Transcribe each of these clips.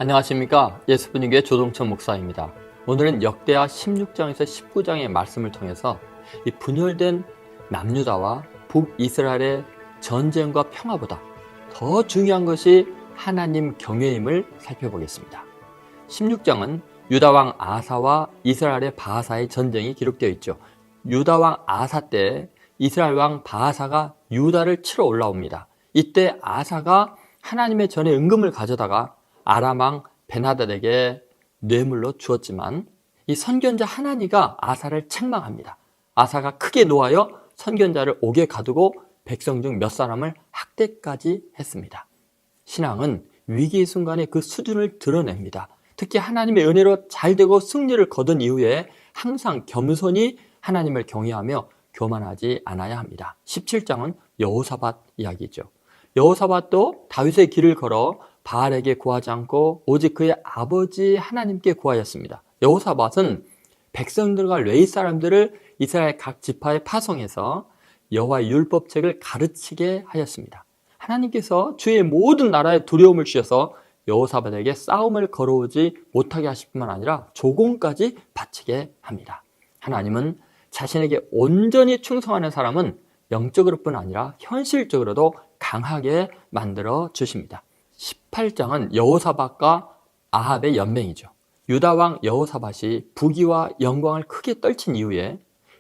안녕하십니까. 예수분위기의 조동천 목사입니다. 오늘은 역대하 16장에서 19장의 말씀을 통해서 이 분열된 남유다와 북이스라엘의 전쟁과 평화보다 더 중요한 것이 하나님 경외임을 살펴보겠습니다. 16장은 유다왕 아사와 이스라엘의 바하사의 전쟁이 기록되어 있죠. 유다왕 아사 때 이스라엘 왕 바하사가 유다를 치러 올라옵니다. 이때 아사가 하나님의 전에 은금을 가져다가 아람 왕 벤하닷에게 뇌물로 주었지만 이 선견자 하나니가 아사를 책망합니다. 아사가 크게 노하여 선견자를 옥에 가두고 백성 중 몇 사람을 학대까지 했습니다. 신앙은 위기의 순간에 그 수준을 드러냅니다. 특히 하나님의 은혜로 잘되고 승리를 거둔 이후에 항상 겸손히 하나님을 경외하며 교만하지 않아야 합니다. 17장은 여호사밧 이야기죠. 여호사밧도 다윗의 길을 걸어 바알에게 구하지 않고 오직 그의 아버지 하나님께 구하였습니다. 여호사밧은 백성들과 레위 사람들을 이스라엘 각 지파에 파송해서 여호와의 율법책을 가르치게 하였습니다. 하나님께서 주의 모든 나라에 두려움을 주셔서 여호사밧에게 싸움을 걸어오지 못하게 하실 뿐만 아니라 조공까지 바치게 합니다. 하나님은 자신에게 온전히 충성하는 사람은 영적으로뿐 아니라 현실적으로도 강하게 만들어 주십니다. 18장은 여호사밧과 아합의 연맹이죠. 유다왕 여호사밧이 부귀와 영광을 크게 떨친 이후에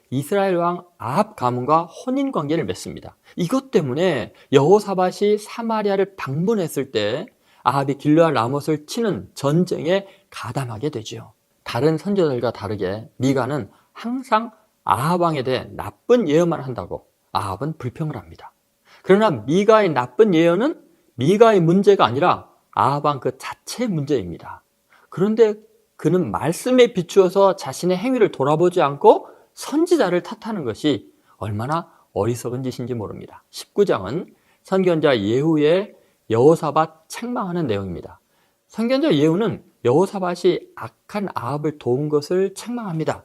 이스라엘 왕 아합 가문과 혼인관계를 맺습니다. 이것 때문에 여호사밧이 사마리아를 방문했을 때 아합이 길르앗 라못을 치는 전쟁에 가담하게 되죠. 다른 선지자들과 다르게 미가는 항상 아합 왕에 대해 나쁜 예언만 한다고 아합은 불평을 합니다. 그러나 미가의 나쁜 예언은 미가의 문제가 아니라 아합 왕 그 자체의 문제입니다. 그런데 그는 말씀에 비추어서 자신의 행위를 돌아보지 않고 선지자를 탓하는 것이 얼마나 어리석은 짓인지 모릅니다. 19장은 선견자 예후의 여호사밧 책망하는 내용입니다. 선견자 예후는 여호사밧이 악한 아합을 도운 것을 책망합니다.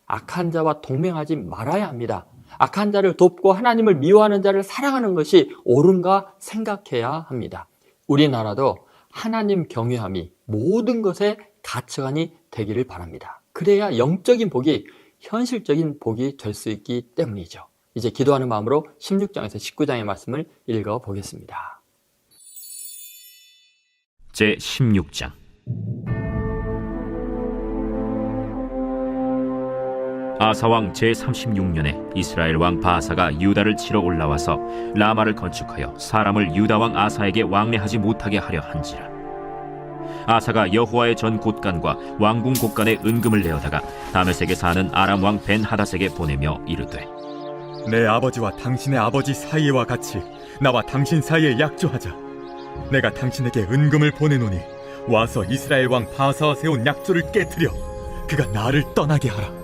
악한 자와 동맹하지 말아야 합니다. 악한 자를 돕고 하나님을 미워하는 자를 사랑하는 것이 옳은가 생각해야 합니다. 우리나라도 하나님 경외함이 모든 것의 가치관이 되기를 바랍니다. 그래야 영적인 복이 현실적인 복이 될 수 있기 때문이죠. 이제 기도하는 마음으로 16장에서 19장의 말씀을 읽어보겠습니다. 제16장 아사왕 제36년에 이스라엘 왕 바하사가 유다를 치러 올라와서 라마를 건축하여 사람을 유다왕 아사에게 왕래하지 못하게 하려 한지라. 아사가 여호와의 전 곳간과 왕궁 곳간에 은금을 내어다가 다메섹에 사는 아람 왕 벤하닷에게 보내며 이르되 내 아버지와 당신의 아버지 사이와 같이 나와 당신 사이에 약조하자. 내가 당신에게 은금을 보내노니 와서 이스라엘 왕 바하사와 세운 약조를 깨뜨려 그가 나를 떠나게 하라.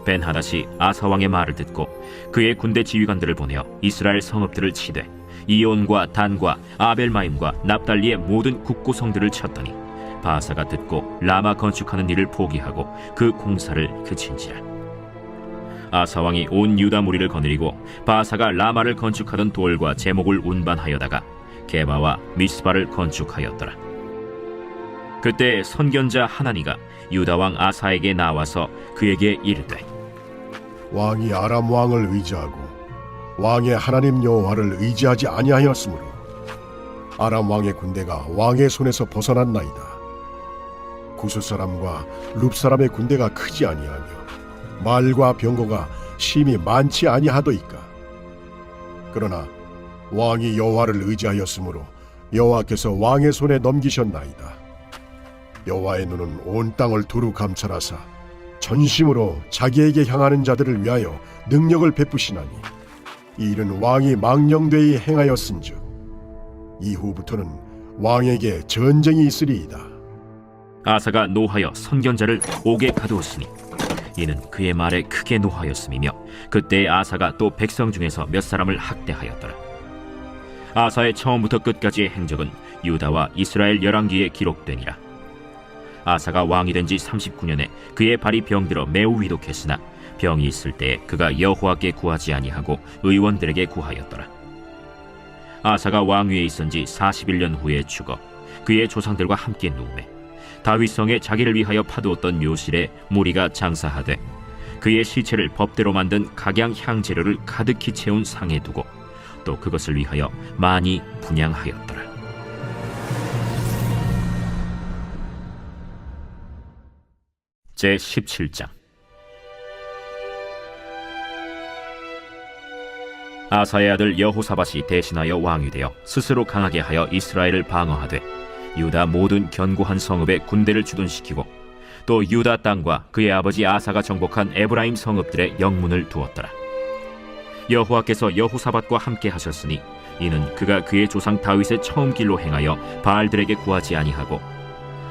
벤하닷이 아사 왕의 말을 듣고 그의 군대 지휘관들을 보내어 이스라엘 성읍들을 치되 이온과 단과 아벨마임과 납달리의 모든 국고성들을 쳤더니 바하사가 듣고 라마 건축하는 일을 포기하고 그 공사를 그친지라. 아사 왕이 온 유다 무리를 거느리고 바하사가 라마를 건축하던 돌과 제목을 운반하여다가 게바와 미스바를 건축하였더라. 그때 선견자 하나니가 유다 왕 아사에게 나와서 그에게 이르되 왕이 아람 왕을 의지하고 왕의 하나님 여호와를 의지하지 아니하였으므로 아람 왕의 군대가 왕의 손에서 벗어났나이다. 구스 사람과 룹 사람의 군대가 크지 아니하며 말과 병거가 심히 많지 아니하도이까. 그러나 왕이 여호와를 의지하였으므로 여호와께서 왕의 손에 넘기셨나이다. 여호와의 눈은 온 땅을 두루 감찰하사 전심으로 자기에게 향하는 자들을 위하여 능력을 베푸시나니 이 일은 왕이 망령되이 행하였은즉 이후부터는 왕에게 전쟁이 있으리이다. 아사가 노하여 선견자를 옥에 가두었으니 이는 그의 말에 크게 노하였음이며 그때 아사가 또 백성 중에서 몇 사람을 학대하였더라. 아사의 처음부터 끝까지의 행적은 유다와 이스라엘 열왕기에 기록되니라. 아사가 왕이 된 지 39년에 그의 발이 병들어 매우 위독했으나 병이 있을 때에 그가 여호와께 구하지 아니하고 의원들에게 구하였더라. 아사가 왕위에 있은 지 41년 후에 죽어 그의 조상들과 함께 누우매 다윗성에 자기를 위하여 파두었던 묘실에 무리가 장사하되 그의 시체를 법대로 만든 각양 향재료를 가득히 채운 상에 두고 또 그것을 위하여 많이 분향하였더라. 제17장. 아사의 아들 여호사밧이 대신하여 왕이 되어 스스로 강하게 하여 이스라엘을 방어하되 유다 모든 견고한 성읍에 군대를 주둔시키고 또 유다 땅과 그의 아버지 아사가 정복한 에브라임 성읍들의 영문을 두었더라. 여호와께서 여호사밧과 함께 하셨으니 이는 그가 그의 조상 다윗의 처음 길로 행하여 바알들에게 구하지 아니하고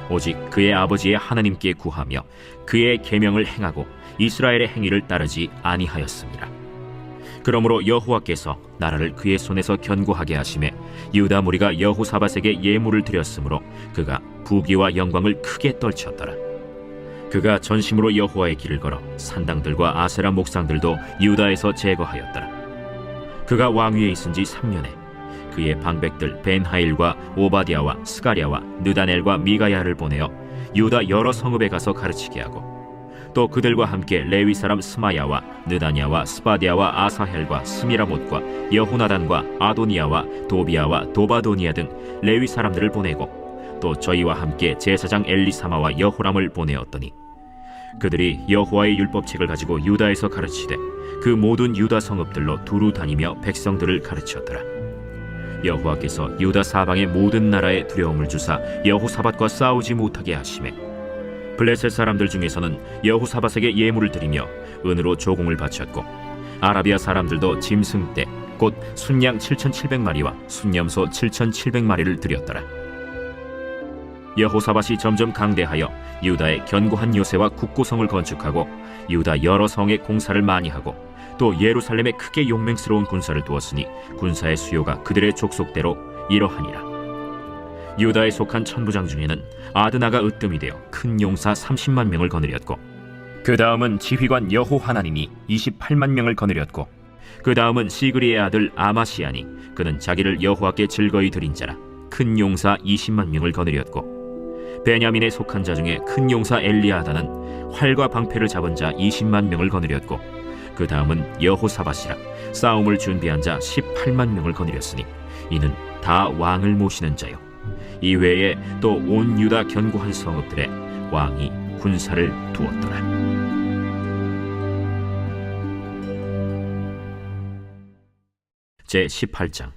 오직 그의 아버지의 하나님께 구하며 그의 계명을 행하고 이스라엘의 행위를 따르지 아니하였습니다. 그러므로 여호와께서 나라를 그의 손에서 견고하게 하심에 유다 무리가 여호사밧에게 예물을 드렸으므로 그가 부귀와 영광을 크게 떨쳤더라. 그가 전심으로 여호와의 길을 걸어 산당들과 아세라 목상들도 유다에서 제거하였더라. 그가 왕위에 있은 지 3년에 그의 방백들 벤하일과 오바디아와 스가랴와 느다넬과 미가야를 보내어 유다 여러 성읍에 가서 가르치게 하고 또 그들과 함께 레위 사람 스마야와 느다냐와 스바디아와 아사헬과 스미라못과 여호나단과 아도니아와 도비아와 도바도니아 등 레위 사람들을 보내고 또 저희와 함께 제사장 엘리사마와 여호람을 보내었더니 그들이 여호와의 율법책을 가지고 유다에서 가르치되 그 모든 유다 성읍들로 두루 다니며 백성들을 가르쳤더라. 여호와께서 유다 사방의 모든 나라에 두려움을 주사 여호사밧과 싸우지 못하게 하시매 블레셋 사람들 중에서는 여호사밧에게 예물을 드리며 은으로 조공을 바쳤고 아라비아 사람들도 짐승떼 곧 순양 7,700마리와 순염소 7,700마리를 드렸더라. 여호사밧이 점점 강대하여 유다의 견고한 요새와 국고성을 건축하고 유다 여러 성에 공사를 많이 하고 또 예루살렘에 크게 용맹스러운 군사를 두었으니 군사의 수요가 그들의 족속대로 이러하니라. 유다에 속한 천부장 중에는 아드나가 으뜸이 되어 큰 용사 30만 명을 거느렸고 그 다음은 지휘관 여호하나님이 28만 명을 거느렸고 그 다음은 시그리의 아들 아마시아니 그는 자기를 여호와께 즐거이 드린 자라 큰 용사 20만 명을 거느렸고 베냐민에 속한 자 중에 큰 용사 엘리아다는 활과 방패를 잡은 자 20만 명을 거느렸고 그 다음은 여호사밧이라 싸움을 준비한 자 18만 명을 거느렸으니 이는 다 왕을 모시는 자요 이외에 또 온 유다 견고한 성읍들에 왕이 군사를 두었더라. 제18장.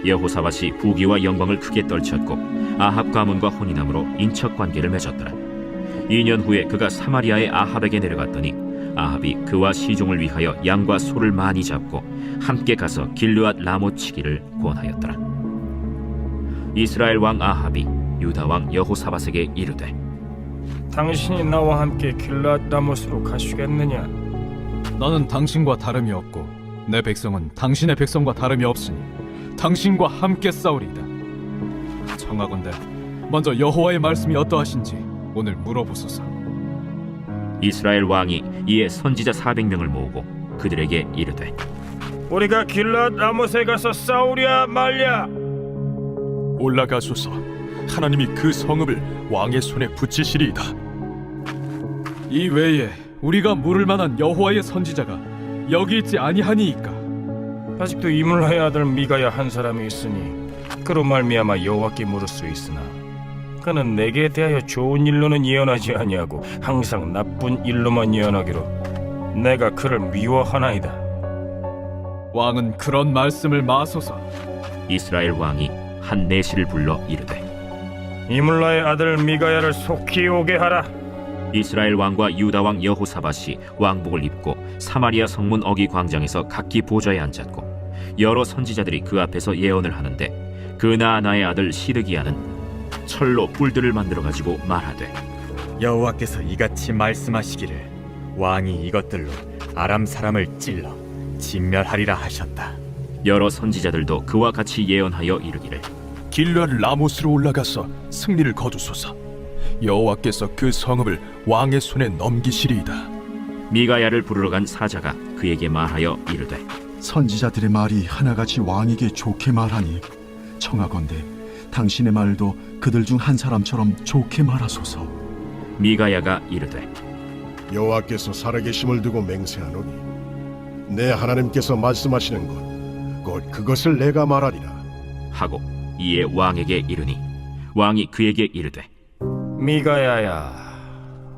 여호사밧이 부귀와 영광을 크게 떨쳤고 아합 가문과 혼인함으로 인척 관계를 맺었더라. 2년 후에 그가 사마리아의 아합에게 내려갔더니 아합이 그와 시종을 위하여 양과 소를 많이 잡고 함께 가서 길르앗 라못 치기를 권하였더라. 이스라엘 왕 아합이 유다 왕 여호사밧에게 이르되 당신이 나와 함께 길르앗 라못으로 가시겠느냐? 나는 당신과 다름이 없고 내 백성은 당신의 백성과 다름이 없으니 당신과 함께 싸우리이다. 청하건대 먼저 여호와의 말씀이 어떠하신지 오늘 물어보소서. 이스라엘 왕이 이에 선지자 400명을 모으고 그들에게 이르되 우리가 길르앗 라못에 가서 싸우랴 말랴? 올라가소서. 하나님이 그 성읍을 왕의 손에 붙이시리이다. 이 외에 우리가 물을 만한 여호와의 선지자가 여기 있지 아니하니이까? 아직도 이물라의 아들 미가야 한 사람이 있으니 그로 말미암아 여호와께 물을 수 있으나 그는 내게 대하여 좋은 일로는 예언하지 아니하고 항상 나쁜 일로만 예언하기로 내가 그를 미워하나이다. 왕은 그런 말씀을 마소서. 이스라엘 왕이 한 내시를 불러 이르되 이물라의 아들 미가야를 속히 오게 하라. 이스라엘 왕과 유다 왕 여호사밧이 왕복을 입고 사마리아 성문 어기 광장에서 각기 보좌에 앉았고 여러 선지자들이 그 앞에서 예언을 하는데 그나아나의 아들 시드기야는 철로 뿔들을 만들어 가지고 말하되 여호와께서 이같이 말씀하시기를 왕이 이것들로 아람 사람을 찔러 진멸하리라 하셨다. 여러 선지자들도 그와 같이 예언하여 이르기를 길르앗 라못으로 올라가서 승리를 거두소서. 여호와께서 그 성읍을 왕의 손에 넘기시리이다. 미가야를 부르러 간 사자가 그에게 말하여 이르되 선지자들의 말이 하나같이 왕에게 좋게 말하니 청하건대 당신의 말도 그들 중 한 사람처럼 좋게 말하소서. 미가야가 이르되 여호와께서 살아계심을 두고 맹세하노니 내 하나님께서 말씀하시는 것 곧 그것을 내가 말하리라. 하고 이에 왕에게 이르니 왕이 그에게 이르되 미가야야,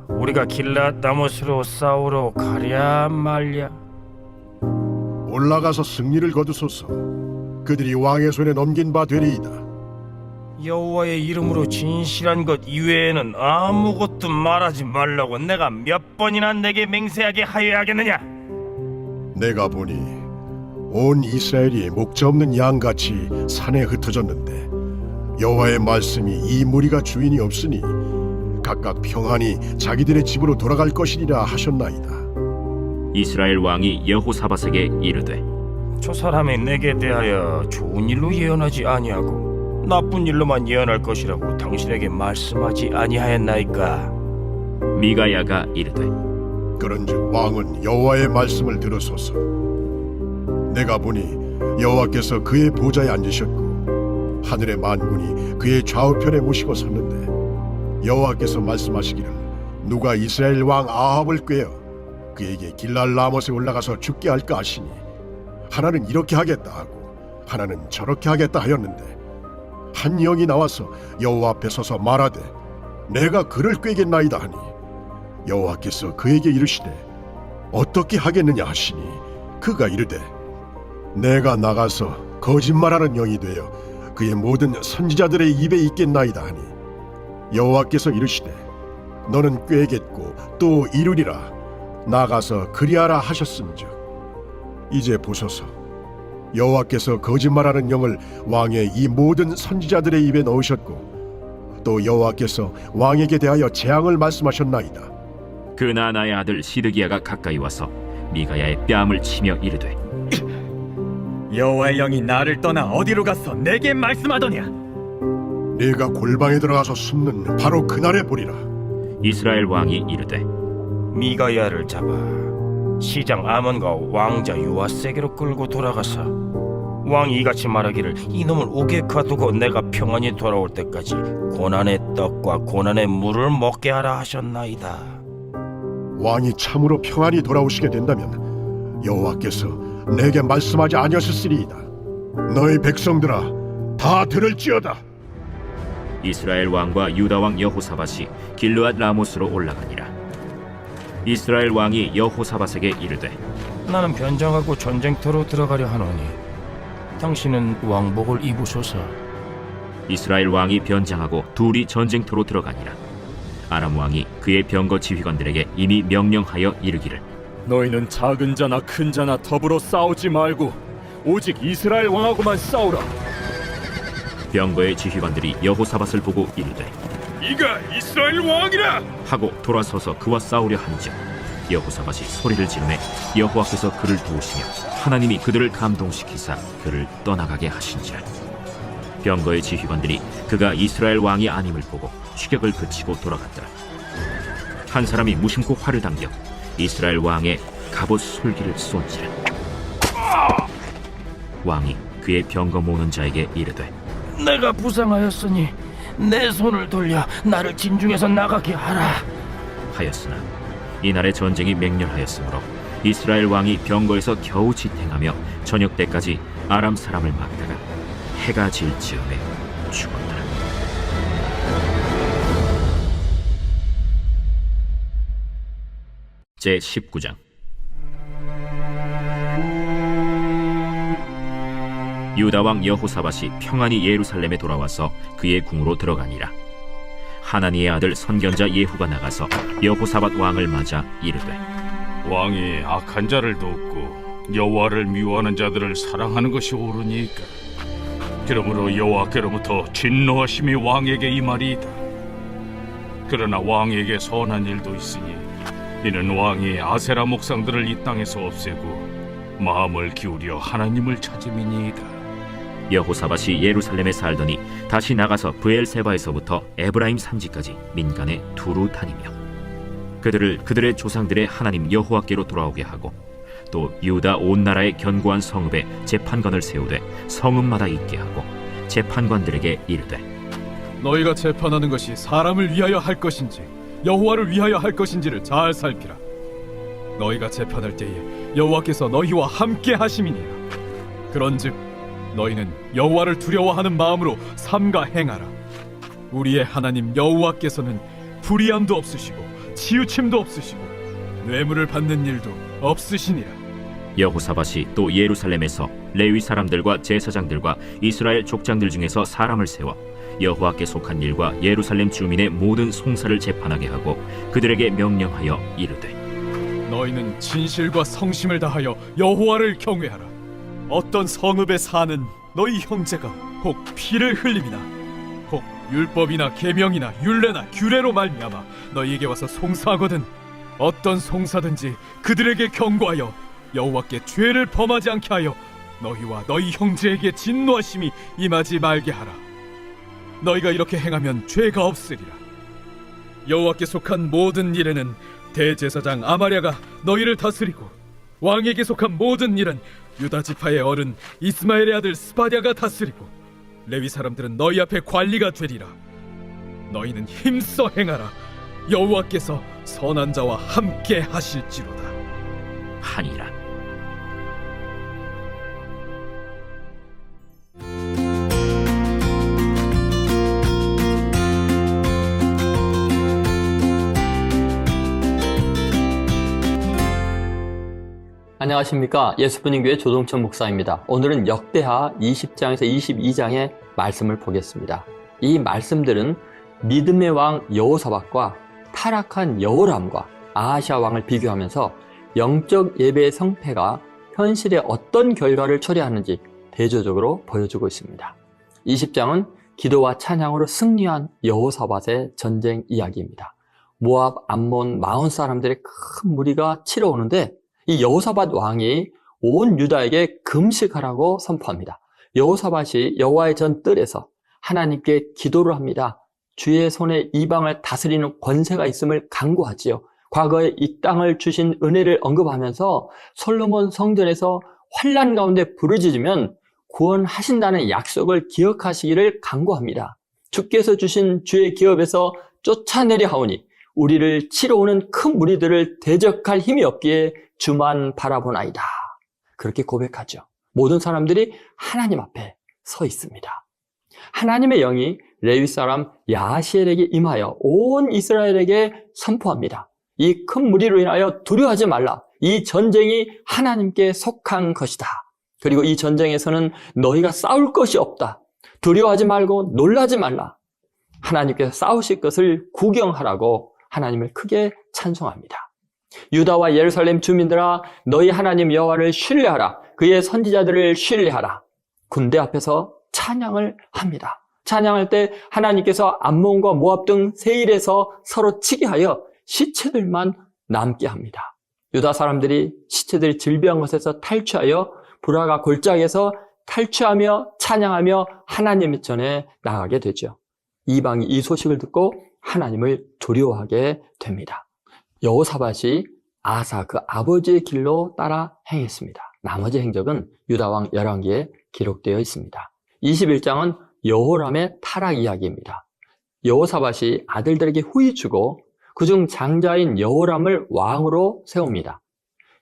우리가 길랏 라못으로 싸우러 가랴 말랴? 올라가서 승리를 거두소서. 그들이 왕의 손에 넘긴 바 되리이다. 여호와의 이름으로 진실한 것 이외에는 아무것도 말하지 말라고 내가 몇 번이나 내게 맹세하게 하여야 하겠느냐? 내가 보니 온 이스라엘이 목자 없는 양같이 산에 흩어졌는데 여호와의 말씀이 이 무리가 주인이 없으니 각각 평안히 자기들의 집으로 돌아갈 것이리라 하셨나이다. 이스라엘 왕이 여호사밧에게 이르되 저 사람이 내게 대하여 좋은 일로 예언하지 아니하고 나쁜 일로만 예언할 것이라고 당신에게 말씀하지 아니하였나이까? 미가야가 이르되 그런즉 왕은 여호와의 말씀을 들으소서. 내가 보니 여호와께서 그의 보좌에 앉으셨고 하늘의 만군이 그의 좌우편에 모시고 섰는데 여호와께서 말씀하시기를 누가 이스라엘 왕 아합을 꾀어 그에게 길랄 라못에 올라가서 죽게 할까 하시니 하나는 이렇게 하겠다 하고 하나는 저렇게 하겠다 하였는데 한 영이 나와서 여호와 앞에 서서 말하되 내가 그를 꾀겠나이다 하니 여호와께서 그에게 이르시되 어떻게 하겠느냐 하시니 그가 이르되 내가 나가서 거짓말하는 영이 되어 그의 모든 선지자들의 입에 있겠나이다 하니 여호와께서 이르시되 너는 꾀겠고 또 이루리라. 나가서 그리하라 하셨음즉 이제 보소서. 여호와께서 거짓말하는 영을 왕의 이 모든 선지자들의 입에 넣으셨고 또 여호와께서 왕에게 대하여 재앙을 말씀하셨나이다. 그 나나의 아들 시드기야가 가까이 와서 미가야의 뺨을 치며 이르되 여호와의 영이 나를 떠나 어디로 가서 내게 말씀하더냐? 네가 골방에 들어가서 숨는 바로 그날에 보리라. 이스라엘 왕이 이르되 미가야를 잡아 시장 아몬과 왕자 요아세게로 끌고 돌아가서 왕이 이같이 말하기를 이놈을 옥에 가두고 내가 평안히 돌아올 때까지 고난의 떡과 고난의 물을 먹게 하라 하셨나이다. 왕이 참으로 평안히 돌아오시게 된다면 여호와께서 내게 말씀하지 아니하셨으리이다. 너희 백성들아 다 들을지어다. 이스라엘 왕과 유다 왕 여호사밧이 길르앗 라못으로 올라가니라. 이스라엘 왕이 여호사밧에게 이르되 나는 변장하고 전쟁터로 들어가려 하노니 당신은 왕복을 입으소서. 이스라엘 왕이 변장하고 둘이 전쟁터로 들어가니라. 아람 왕이 그의 병거 지휘관들에게 이미 명령하여 이르기를 너희는 작은 자나 큰 자나 더불어 싸우지 말고 오직 이스라엘 왕하고만 싸우라. 병거의 지휘관들이 여호사밧을 보고 이르되 이가 이스라엘 왕이라 하고 돌아서서 그와 싸우려 하는즉 여호사밧이 소리를 지르매 여호와께서 그를 도우시며 하나님이 그들을 감동시키사 그를 떠나가게 하신지라. 병거의 지휘관들이 그가 이스라엘 왕이 아님을 보고 추격을 그치고 돌아갔더라. 한 사람이 무심코 활을 당겨 이스라엘 왕의 갑옷 솔기를 쏜지라. 왕이 그의 병거 모는 자에게 이르되 내가 부상하였으니 내 손을 돌려 나를 진중에서 나가게 하라 하였으나 이날의 전쟁이 맹렬하였으므로 이스라엘 왕이 병거에서 겨우 지탱하며 저녁 때까지 아람 사람을 막다가 해가 질 즈음에 죽었더라. 제 19장. 유다 왕 여호사밧이 평안히 예루살렘에 돌아와서 그의 궁으로 들어가니라. 하나니의 아들 선견자 예후가 나가서 여호사밧 왕을 맞아 이르되 왕이 악한 자를 돕고 여호와를 미워하는 자들을 사랑하는 것이 옳으니까 그러므로 여호와께로부터 진노하심이 왕에게 임하리이다. 그러나 왕에게 선한 일도 있으니 이는 왕이 아세라 목상들을 이 땅에서 없애고 마음을 기울여 하나님을 찾음이니이다. 여호사밧이 예루살렘에 살더니 다시 나가서 브엘세바에서부터 에브라임 산지까지 민간에 두루 다니며 그들을 그들의 조상들의 하나님 여호와께로 돌아오게 하고 또 유다 온 나라의 견고한 성읍에 재판관을 세우되 성읍마다 있게 하고 재판관들에게 이르되 너희가 재판하는 것이 사람을 위하여 할 것인지 여호와를 위하여 할 것인지를 잘 살피라. 너희가 재판할 때에 여호와께서 너희와 함께 하심이니라. 그런즉 너희는 여호와를 두려워하는 마음으로 삼가 행하라. 우리의 하나님 여호와께서는 불의함도 없으시고 치우침도 없으시고 뇌물을 받는 일도 없으시니라. 여호사밧이 또 예루살렘에서 레위 사람들과 제사장들과 이스라엘 족장들 중에서 사람을 세워 여호와께 속한 일과 예루살렘 주민의 모든 송사를 재판하게 하고 그들에게 명령하여 이르되 너희는 진실과 성심을 다하여 여호와를 경외하라. 어떤 성읍에 사는 너희 형제가 혹 피를 흘림이나 혹 율법이나 계명이나 율례나 규례로 말미암아 너희에게 와서 송사하거든 어떤 송사든지 그들에게 경고하여 여호와께 죄를 범하지 않게 하여 너희와 너희 형제에게 진노하심이 임하지 말게 하라. 너희가 이렇게 행하면 죄가 없으리라. 여호와께 속한 모든 일에는 대제사장 아마랴가 너희를 다스리고 왕에게 속한 모든 일은 유다 지파의 어른 이스마엘의 아들 스바랴가 다스리고 레위 사람들은 너희 앞에 관리가 되리라. 너희는 힘써 행하라. 여호와께서 선한 자와 함께 하실지로다 하니라. 안녕하십니까. 예수분인교회 조동천 목사입니다. 오늘은 역대하 20장에서 22장의 말씀을 보겠습니다. 이 말씀들은 믿음의 왕 여호사밧과 타락한 여호람과 아하시아 왕을 비교하면서 영적 예배의 성패가 현실에 어떤 결과를 초래하는지 대조적으로 보여주고 있습니다. 20장은 기도와 찬양으로 승리한 여호사밧의 전쟁 이야기입니다. 모압, 암몬, 마온 사람들의 큰 무리가 치러 오는데 이 여호사밧 왕이 온 유다에게 금식하라고 선포합니다. 여호사밧이 여호와의 전 뜰에서 하나님께 기도를 합니다. 주의 손에 이방을 다스리는 권세가 있음을 간구하지요. 과거에 이 땅을 주신 은혜를 언급하면서 솔로몬 성전에서 환난 가운데 부르짖으면 구원하신다는 약속을 기억하시기를 간구합니다. 주께서 주신 주의 기업에서 쫓아내려 하오니 우리를 치러 오는 큰 무리들을 대적할 힘이 없기에 주만 바라보나이다. 그렇게 고백하죠. 모든 사람들이 하나님 앞에 서 있습니다. 하나님의 영이 레위 사람 야하시엘에게 임하여 온 이스라엘에게 선포합니다. 이 큰 무리로 인하여 두려워하지 말라. 이 전쟁이 하나님께 속한 것이다. 그리고 이 전쟁에서는 너희가 싸울 것이 없다. 두려워하지 말고 놀라지 말라. 하나님께서 싸우실 것을 구경하라고 하나님을 크게 찬송합니다. 유다와 예루살렘 주민들아 너희 하나님 여호와를 신뢰하라. 그의 선지자들을 신뢰하라. 군대 앞에서 찬양을 합니다. 찬양할 때 하나님께서 암몬과 모압 등 세일에서 서로 치게 하여 시체들만 남게 합니다. 유다 사람들이 시체들이 질비한 곳에서 탈취하여 불화가 골짜기에서 탈취하며 찬양하며 하나님 전에 나가게 되죠. 이방이 이 소식을 듣고 하나님을 두려워하게 됩니다. 여호사밧이 아사 그 아버지의 길로 따라 행했습니다. 나머지 행적은 유다왕 열왕기에 기록되어 있습니다. 21장은 여호람의 타락 이야기입니다. 여호사밧이 아들들에게 후히 주고 그중 장자인 여호람을 왕으로 세웁니다.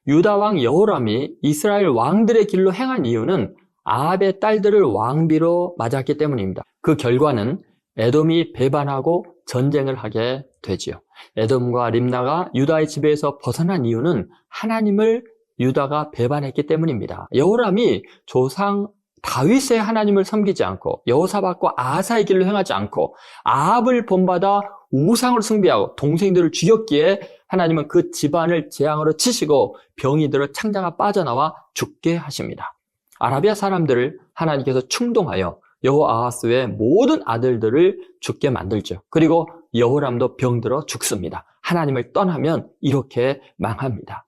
유다왕 여호람이 이스라엘 왕들의 길로 행한 이유는 아합의 딸들을 왕비로 맞았기 때문입니다. 그 결과는 에돔이 배반하고 전쟁을 하게 되지요. 에돔과 림나가 유다의 지배에서 벗어난 이유는 하나님을 유다가 배반했기 때문입니다. 여호람이 조상 다윗의 하나님을 섬기지 않고 여호사밧과 아하사의 길로 행하지 않고 아합을 본받아 우상을 숭배하고 동생들을 죽였기에 하나님은 그 집안을 재앙으로 치시고 병이 들어 창자가 빠져나와 죽게 하십니다. 아라비아 사람들을 하나님께서 충동하여 여호아하스의 모든 아들들을 죽게 만들죠. 그리고 여호람도 병들어 죽습니다. 하나님을 떠나면 이렇게 망합니다.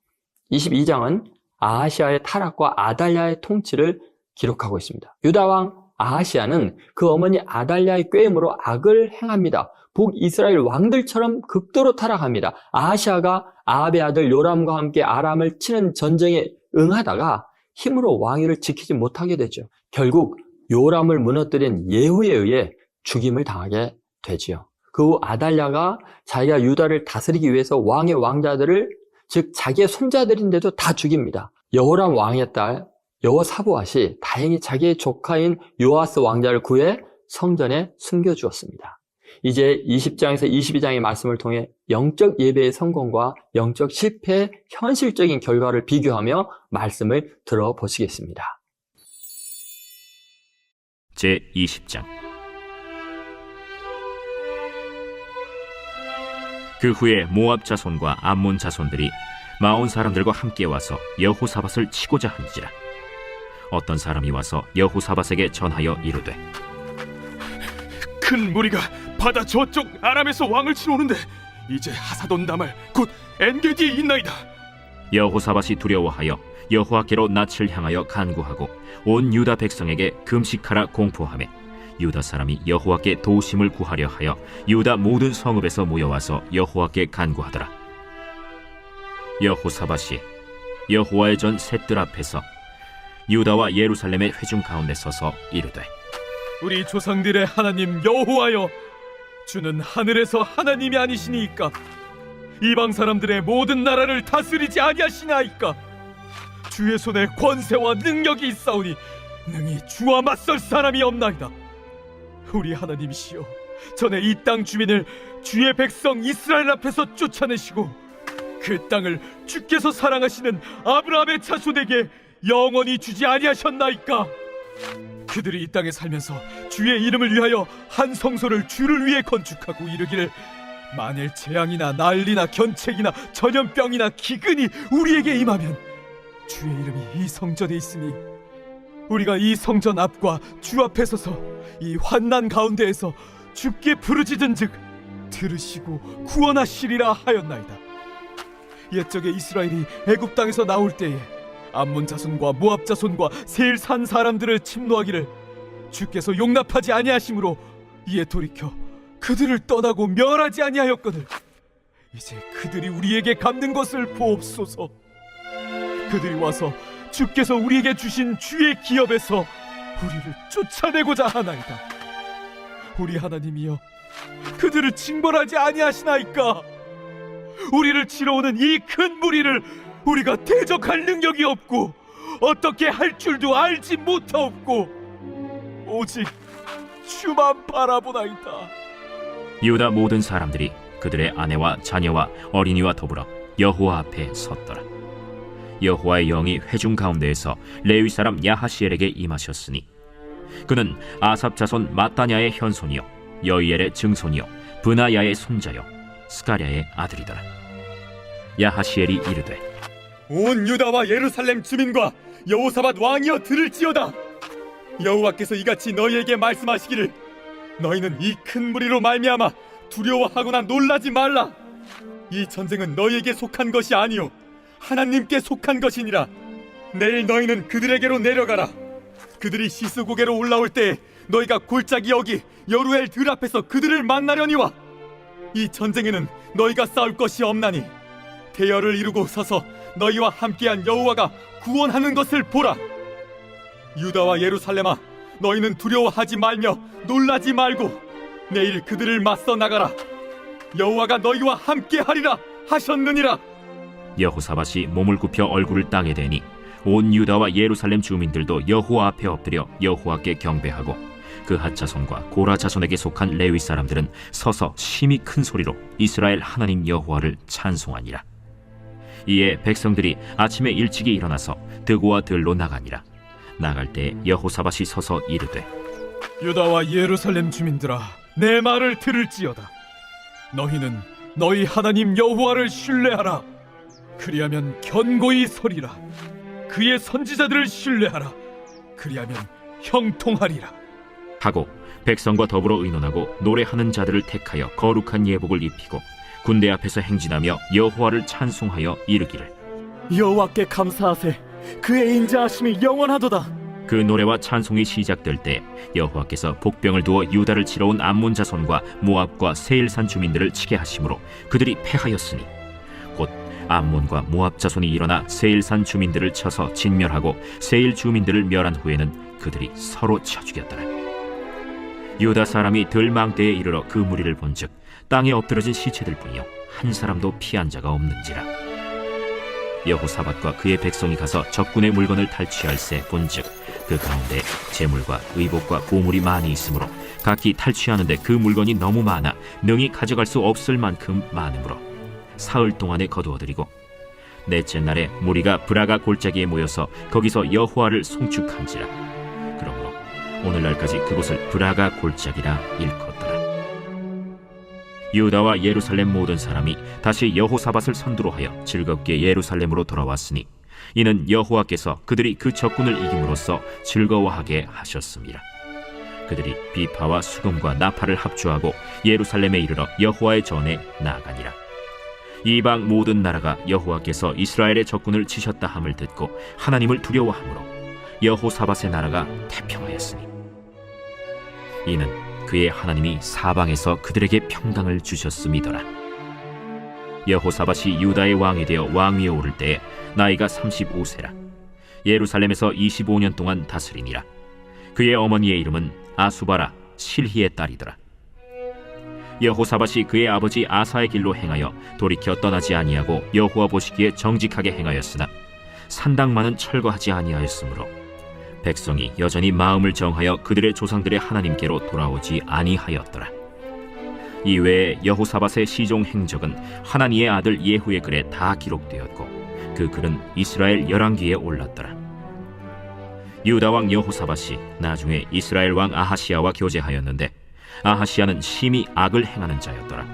22장은 아하시아의 타락과 아달랴의 통치를 기록하고 있습니다. 유다왕 아하시아는 그 어머니 아달랴의 꾀임으로 악을 행합니다. 북이스라엘 왕들처럼 극도로 타락합니다. 아하시아가 아합의 아들 요람과 함께 아람을 치는 전쟁에 응하다가 힘으로 왕위를 지키지 못하게 되죠. 결국 요람을 무너뜨린 예후에 의해 죽임을 당하게 되지요. 그 후 아달랴가 자기가 유다를 다스리기 위해서 왕의 왕자들을, 즉 자기의 손자들인데도 다 죽입니다. 여호람 왕의 딸 여호사보앗이 다행히 자기의 조카인 요아스 왕자를 구해 성전에 숨겨주었습니다. 이제 20장에서 22장의 말씀을 통해 영적 예배의 성공과 영적 실패의 현실적인 결과를 비교하며 말씀을 들어보시겠습니다. 제20장. 그 후에 모압 자손과 암몬 자손들이 마온 사람들과 함께 와서 여호사밧을 치고자 한지라. 어떤 사람이 와서 여호사밧에게 전하여 이르되, 큰 무리가 바다 저쪽 아람에서 왕을 치러 오는데 이제 하사돈 다말 곧 엔게디에 있나이다. 여호사밧이 두려워하여 여호와께로 낯을 향하여 간구하고 온 유다 백성에게 금식하라 공포하매 유다 사람이 여호와께 도우심을 구하려 하여 유다 모든 성읍에서 모여와서 여호와께 간구하더라. 여호사밧이 여호와의 전 셋들 앞에서 유다와 예루살렘의 회중 가운데 서서 이르되, 우리 조상들의 하나님 여호와여, 주는 하늘에서 하나님이 아니시니이까? 이방 사람들의 모든 나라를 다스리지 아니하시나이까? 주의 손에 권세와 능력이 있사오니 능히 주와 맞설 사람이 없나이다. 우리 하나님이시여, 전에 이 땅 주민을 주의 백성 이스라엘 앞에서 쫓아내시고 그 땅을 주께서 사랑하시는 아브라함의 자손에게 영원히 주지 아니하셨나이까? 그들이 이 땅에 살면서 주의 이름을 위하여 한 성소를 주를 위해 건축하고 이르기를, 만일 재앙이나 난리나 견책이나 전염병이나 기근이 우리에게 임하면 주의 이름이 이 성전에 있으니 우리가 이 성전 앞과 주 앞에 서서 이 환난 가운데에서 주께 부르짖은즉 들으시고 구원하시리라 하였나이다. 옛적에 이스라엘이 애굽 땅에서 나올 때에 암몬 자손과 모압 자손과 세일 산 사람들을 침노하기를 주께서 용납하지 아니하심으로 이에 돌이켜 그들을 떠나고 멸하지 아니하였거늘 이제 그들이 우리에게 갚는 것을 보옵소서. 그들이 와서 주께서 우리에게 주신 주의 기업에서 우리를 쫓아내고자 하나이다. 우리 하나님이여, 그들을 징벌하지 아니하시나이까? 우리를 치러 오는 이 큰 무리를 우리가 대적할 능력이 없고 어떻게 할 줄도 알지 못하옵고 오직 주만 바라보나이다. 유다 모든 사람들이 그들의 아내와 자녀와 어린이와 더불어 여호와 앞에 섰더라. 여호와의 영이 회중 가운데에서 레위 사람 야하시엘에게 임하셨으니 그는 아삽 자손 마따냐의 현손이요 여이엘의 증손이요 브나야의 손자요 스가랴의 아들이더라. 야하시엘이 이르되, 온 유다와 예루살렘 주민과 여호사밧 왕이여 들을지어다. 여호와께서 이같이 너희에게 말씀하시기를, 너희는 이 큰 무리로 말미암아 두려워하거나 놀라지 말라. 이 전쟁은 너희에게 속한 것이 아니요 하나님께 속한 것이니라. 내일 너희는 그들에게로 내려가라. 그들이 시스고개로 올라올 때 너희가 골짜기 여기 여루엘 들 앞에서 그들을 만나려니와. 이 전쟁에는 너희가 싸울 것이 없나니 대열을 이루고 서서 너희와 함께한 여호와가 구원하는 것을 보라. 유다와 예루살렘아, 너희는 두려워하지 말며 놀라지 말고 내일 그들을 맞서 나가라. 여호와가 너희와 함께하리라 하셨느니라. 여호사밧이 몸을 굽혀 얼굴을 땅에 대니 온 유다와 예루살렘 주민들도 여호와 앞에 엎드려 여호와께 경배하고 그핫 자손과 고라 자손에게 속한 레위 사람들은 서서 심히 큰 소리로 이스라엘 하나님 여호와를 찬송하니라. 이에 백성들이 아침에 일찍이 일어나서 드고와 들로 나가니라. 나갈 때 여호사밧이 서서 이르되, 유다와 예루살렘 주민들아, 내 말을 들을지어다. 너희는 너희 하나님 여호와를 신뢰하라. 그리하면 견고히 서리라. 그의 선지자들을 신뢰하라. 그리하면 형통하리라. 하고 백성과 더불어 의논하고 노래하는 자들을 택하여 거룩한 예복을 입히고 군대 앞에서 행진하며 여호와를 찬송하여 이르기를, 여호와께 감사하세. 그의 인자하심이 영원하도다. 그 노래와 찬송이 시작될 때 여호와께서 복병을 두어 유다를 치러 온 암몬 자손과 모압과 세일산 주민들을 치게 하심으로 그들이 패하였으니 곧 암몬과 모압 자손이 일어나 세일산 주민들을 쳐서 진멸하고 세일 주민들을 멸한 후에는 그들이 서로 쳐 죽였더라. 유다 사람이 들망대에 이르러 그 무리를 본즉 땅에 엎드러진 시체들뿐이요 한 사람도 피한 자가 없는지라. 여호사밧과 그의 백성이 가서 적군의 물건을 탈취할새 본즉 그 가운데 재물과 의복과 보물이 많이 있으므로 각기 탈취하는데 그 물건이 너무 많아 능히 가져갈 수 없을 만큼 많으므로 사흘 동안에 거두어들이고 넷째 날에 무리가 브라가 골짜기에 모여서 거기서 여호와를 송축한지라. 그러므로 오늘날까지 그곳을 브라가 골짜기라 일컫더라. 유다와 예루살렘 모든 사람이 다시 여호사밧을 선두로 하여 즐겁게 예루살렘으로 돌아왔으니 이는 여호와께서 그들이 그 적군을 이김으로써 즐거워하게 하셨습니다. 그들이 비파와 수금과 나팔을 합주하고 예루살렘에 이르러 여호와의 전에 나아가니라. 이방 모든 나라가 여호와께서 이스라엘의 적군을 치셨다 함을 듣고 하나님을 두려워하므로 여호사밧의 나라가 태평하였으니 이는 그의 하나님이 사방에서 그들에게 평강을 주셨음이더라. 여호사밧이 유다의 왕이 되어 왕위에 오를 때에 나이가 35세라. 예루살렘에서 25년 동안 다스리니라. 그의 어머니의 이름은 아수바라 실히의 딸이더라. 여호사밧이 그의 아버지 아사의 길로 행하여 돌이켜 떠나지 아니하고 여호와 보시기에 정직하게 행하였으나 산당만은 철거하지 아니하였으므로 백성이 여전히 마음을 정하여 그들의 조상들의 하나님께로 돌아오지 아니하였더라. 이외에 여호사밧의 시종 행적은 하나니의 아들 예후의 글에 다 기록되었고 그 글은 이스라엘 열왕기에 올랐더라. 유다 왕 여호사밧이 나중에 이스라엘 왕 아하시야와 교제하였는데 아하시야는 심히 악을 행하는 자였더라.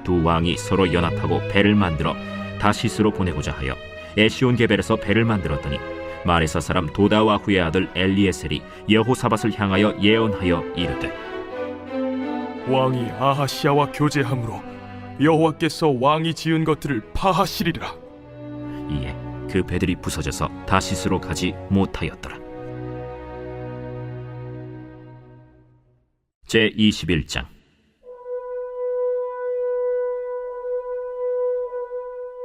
두 왕이 서로 연합하고 배를 만들어 다시스로 보내고자 하여 에시온게벨에서 배를 만들었더니 마레사 사람 도다와후의 아들 엘리에셀이 여호사밧을 향하여 예언하여 이르되 왕이 아하시야와 교제함으로 여호와께서 왕이 지은 것들을 파하시리라. 이에 그 배들이 부서져서 다시스로 가지 못하였더라. 제21장.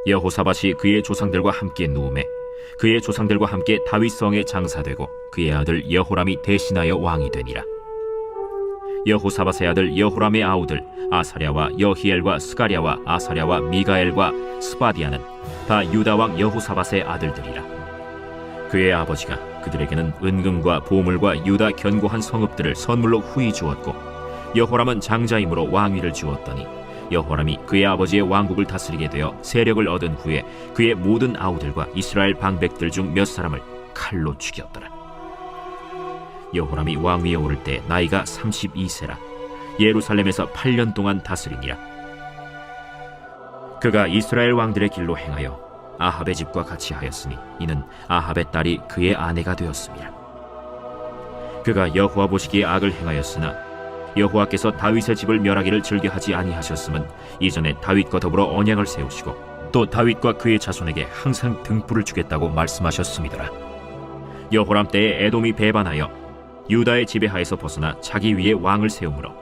여호사밧이 그의 조상들과 함께 누우매 그의 조상들과 함께 다윗성에 장사되고 그의 아들 여호람이 대신하여 왕이 되니라. 여호사밧의 아들 여호람의 아우들 아사랴와 여히엘과 스가랴와 아사랴와 미가엘과 스바디아는 다 유다 왕 여호사밧의 아들들이라. 그의 아버지가 그들에게는 은금과 보물과 유다 견고한 성읍들을 선물로 후히 주었고 여호람은 장자이므로 왕위를 주었더니 여호람이 그의 아버지의 왕국을 다스리게 되어 세력을 얻은 후에 그의 모든 아우들과 이스라엘 방백들 중 몇 사람을 칼로 죽였더라. 여호람이 왕위에 오를 때 나이가 32세라. 예루살렘에서 8년 동안 다스리니라. 그가 이스라엘 왕들의 길로 행하여 아합의 집과 같이 하였으니 이는 아합의 딸이 그의 아내가 되었습니다. 그가 여호와 보시기에 악을 행하였으나 여호와께서 다윗의 집을 멸하기를 즐겨하지 아니하셨음은 이전에 다윗과 더불어 언약을 세우시고 또 다윗과 그의 자손에게 항상 등불을 주겠다고 말씀하셨음이더라. 여호람 때에 에돔이 배반하여 유다의 지배하에서 벗어나 자기 위에 왕을 세우므로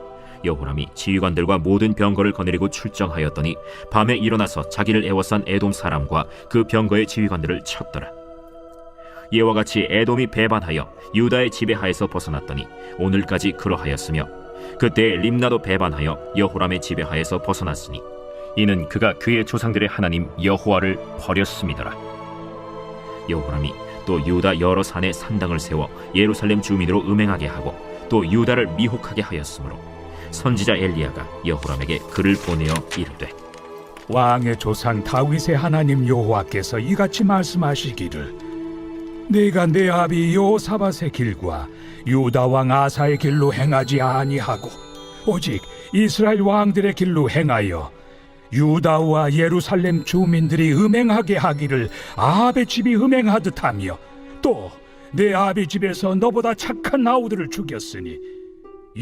여호람이 지휘관들과 모든 병거를 거느리고 출정하였더니 밤에 일어나서 자기를 애워싼 에돔 사람과 그 병거의 지휘관들을 쳤더라. 이와 같이 에돔이 배반하여 유다의 지배하에서 벗어났더니 오늘까지 그러하였으며 그때 림나도 배반하여 여호람의 지배하에서 벗어났으니 이는 그가 그의 조상들의 하나님 여호와를 버렸음이더라. 여호람이 또 유다 여러 산에 산당을 세워 예루살렘 주민으로 음행하게 하고 또 유다를 미혹하게 하였으므로 선지자 엘리야가 여호람에게 글을 보내어 이르되 왕의 조상 다윗의 하나님 여호와께서 이같이 말씀하시기를 내가 내 아비 여호사밧의 길과 유다 왕 아사의 길로 행하지 아니하고 오직 이스라엘 왕들의 길로 행하여 유다와 예루살렘 주민들이 음행하게 하기를 아합의 집이 음행하듯 하며 또 내 아비 집에서 너보다 착한 아우들을 죽였으니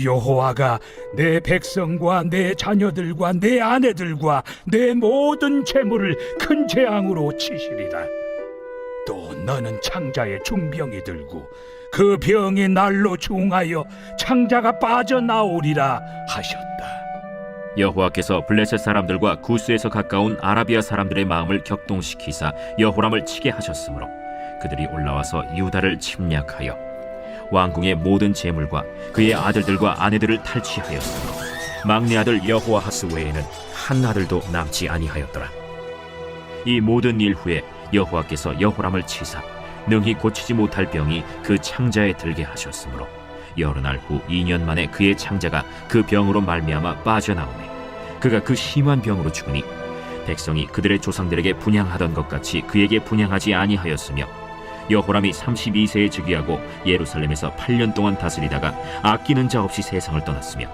여호와가 내 백성과 내 자녀들과 내 아내들과 내 모든 재물을 큰 재앙으로 치시리라. 또 너는 창자에 중병이 들고 그 병이 날로 중하여 창자가 빠져나오리라 하셨다. 여호와께서 블레셋 사람들과 구스에서 가까운 아라비아 사람들의 마음을 격동시키사 여호람을 치게 하셨으므로 그들이 올라와서 유다를 침략하여 왕궁의 모든 재물과 그의 아들들과 아내들을 탈취하였으므로 막내 아들 여호아하스 외에는 한 아들도 남지 아니하였더라. 이 모든 일 후에 여호와께서 여호람을 치사 능히 고치지 못할 병이 그 창자에 들게 하셨으므로 여러 날 후 2년 만에 그의 창자가 그 병으로 말미암아 빠져나오매 그가 그 심한 병으로 죽으니 백성이 그들의 조상들에게 분향하던 것 같이 그에게 분향하지 아니하였으며 여호람이 32세에 즉위하고 예루살렘에서 8년 동안 다스리다가 아끼는 자 없이 세상을 떠났으며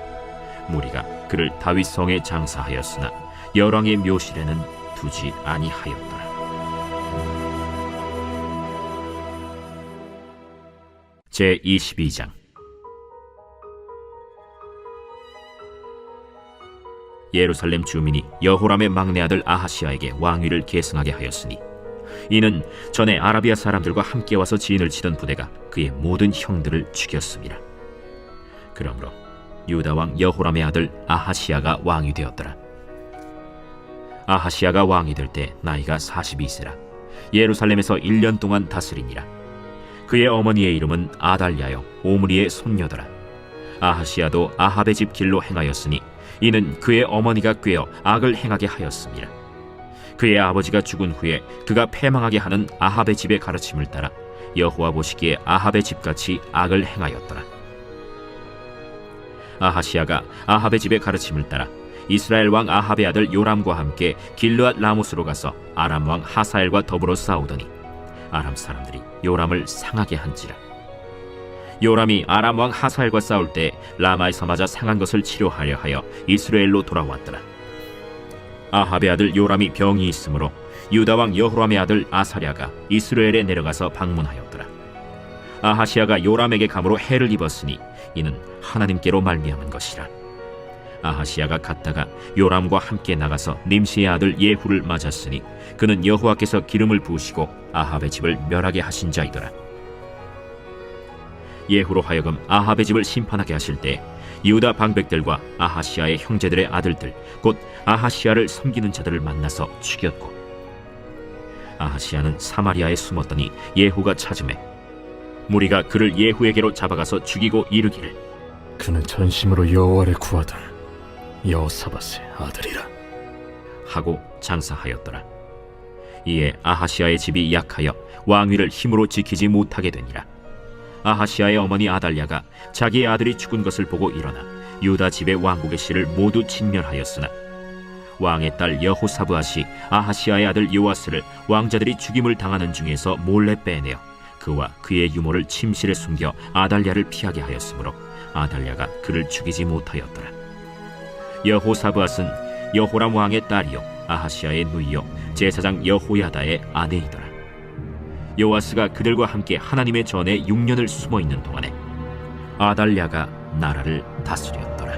무리가 그를 다윗 성에 장사하였으나 열왕의 묘실에는 두지 아니하였더라. 제 22장. 예루살렘 주민이 여호람의 막내 아들 아하시아에게 왕위를 계승하게 하였으니 이는 전에 아라비아 사람들과 함께 와서 진을 치던 부대가 그의 모든 형들을 죽였습니다. 그러므로 유다 왕 여호람의 아들 아하시아가 왕이 되었더라. 아하시아가 왕이 될 때 나이가 42세라 예루살렘에서 1년 동안 다스리니라. 그의 어머니의 이름은 아달랴요 오므리의 손녀더라. 아하시아도 아합의 집 길로 행하였으니 이는 그의 어머니가 꾀어 악을 행하게 하였습니다. 그의 아버지가 죽은 후에 그가 패망하게 하는 아합의 집의 가르침을 따라 여호와 보시기에 아합의 집같이 악을 행하였더라. 아하시아가 아합의 집의 가르침을 따라 이스라엘 왕 아합의 아들 요람과 함께 길르앗 라모스로 가서 아람 왕 하사엘과 더불어 싸우더니 아람 사람들이 요람을 상하게 한지라. 요람이 아람 왕 하사엘과 싸울 때 라마에서 맞아 상한 것을 치료하려 하여 이스라엘로 돌아왔더라. 아합의 아들 요람이 병이 있으므로 유다 왕 여호람의 아들 아사랴가 이스라엘에 내려가서 방문하였더라. 아하시아가 요람에게 감으로 해를 입었으니 이는 하나님께로 말미암은 것이라. 아하시아가 갔다가 요람과 함께 나가서 님시의 아들 예후를 맞았으니 그는 여호와께서 기름을 부으시고 아합의 집을 멸하게 하신 자이더라. 예후로 하여금 아합의 집을 심판하게 하실 때 유다 방백들과 아하시아의 형제들의 아들들 곧 아하시아를 섬기는 자들을 만나서 죽였고 아하시아는 사마리아에 숨었더니 예후가 찾음에 무리가 그를 예후에게로 잡아가서 죽이고 이르기를 그는 전심으로 여호와를 구하던 여호사밧의 아들이라 하고 장사하였더라. 이에 아하시아의 집이 약하여 왕위를 힘으로 지키지 못하게 되니라. 아하시아의 어머니 아달랴가 자기의 아들이 죽은 것을 보고 일어나 유다 집의 왕국의 씨를 모두 진멸하였으나 왕의 딸 여호사브앗이 아하시아의 아들 요아스를 왕자들이 죽임을 당하는 중에서 몰래 빼내어 그와 그의 유모를 침실에 숨겨 아달랴를 피하게 하였으므로 아달랴가 그를 죽이지 못하였더라. 여호사브앗은 여호람 왕의 딸이요 아하시아의 누이요 제사장 여호야다의 아내이더라. 요아스가 그들과 함께 하나님의 전에 6년을 숨어있는 동안에 아달랴가 나라를 다스렸더라.